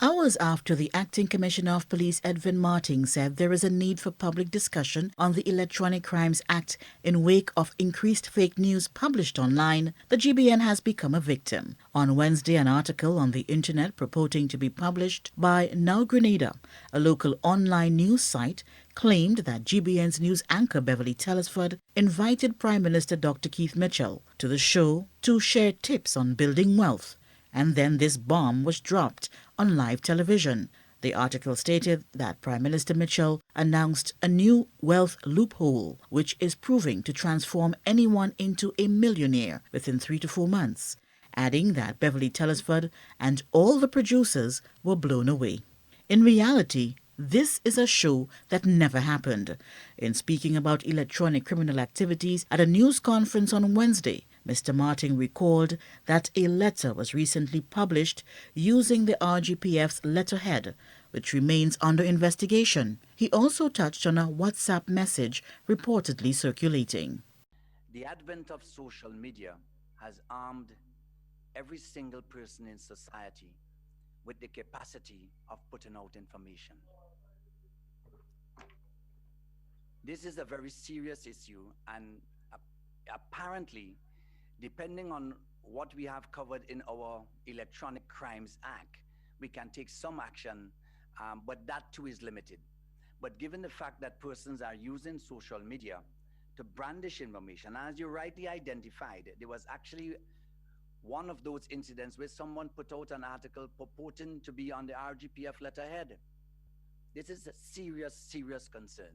Hours after the Acting Commissioner of Police Edwin Martin said there is a need for public discussion on the Electronic Crimes Act in wake of increased fake news published online, the GBN has become a victim. On Wednesday, an article on the internet purporting to be published by Now Grenada, a local online news site, claimed that GBN's news anchor Beverly Telesford invited Prime Minister Dr. Keith Mitchell to the show to share tips on building wealth. And then this bomb was dropped on live television. The article stated that Prime Minister Mitchell announced a new wealth loophole, which is proving to transform anyone into a millionaire within 3 to 4 months, adding that Beverly Telesford and all the producers were blown away. In reality, this is a show that never happened. In speaking about electronic criminal activities at a news conference on Wednesday, Mr. Martin recalled that a letter was recently published using the RGPF's letterhead, which remains under investigation. He also touched on a WhatsApp message reportedly circulating. The advent of social media has armed every single person in society with the capacity of putting out information. This is a very serious issue, and apparently, depending on what we have covered in our Electronic Crimes Act, we can take some action, but that too is limited. But given the fact that persons are using social media to brandish information, as you rightly identified, there was actually one of those incidents where someone put out an article purporting to be on the RGPF letterhead. This is a serious, serious concern.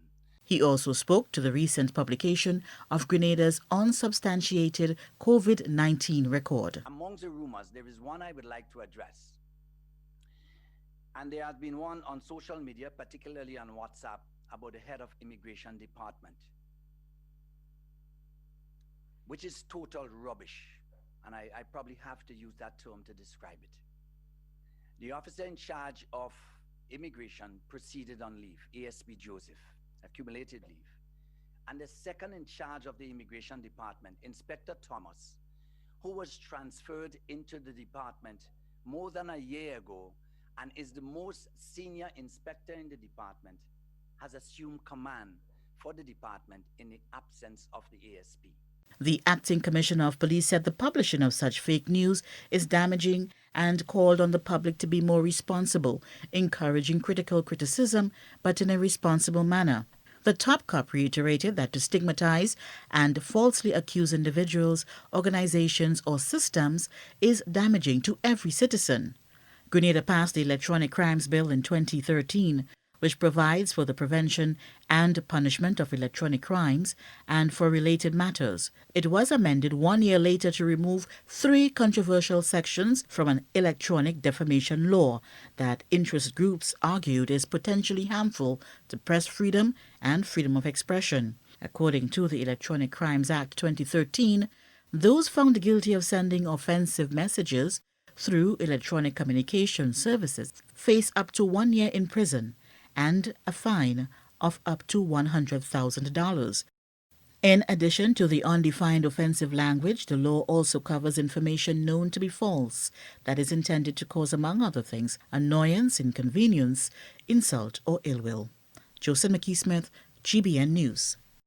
He also spoke to the recent publication of Grenada's unsubstantiated COVID-19 record. Amongst the rumors, there is one I would like to address. And there has been one on social media, particularly on WhatsApp, about the head of Immigration Department, which is total rubbish. And I probably have to use that term to describe it. The officer in charge of immigration proceeded on leave, ASP Joseph, accumulated leave. And the second in charge of the Immigration Department, Inspector Thomas, who was transferred into the department more than a year ago and is the most senior inspector in the department, has assumed command for the department in the absence of the ASP. The Acting Commissioner of Police said the publishing of such fake news is damaging and called on the public to be more responsible, encouraging critical criticism, but in a responsible manner. The top cop reiterated that to stigmatize and falsely accuse individuals, organizations, or systems is damaging to every citizen. Grenada passed the Electronic Crimes Bill in 2013, which provides for the prevention and punishment of electronic crimes and for related matters. It was amended 1 year later to remove 3 controversial sections from an electronic defamation law that interest groups argued is potentially harmful to press freedom and freedom of expression. According to the Electronic Crimes Act 2013, those found guilty of sending offensive messages through electronic communication services face up to 1 year in prison and a fine of up to $100,000. In addition to the undefined offensive language, the law also covers information known to be false that is intended to cause, among other things, annoyance, inconvenience, insult, or ill will. Joseph McKee-Smith, GBN News.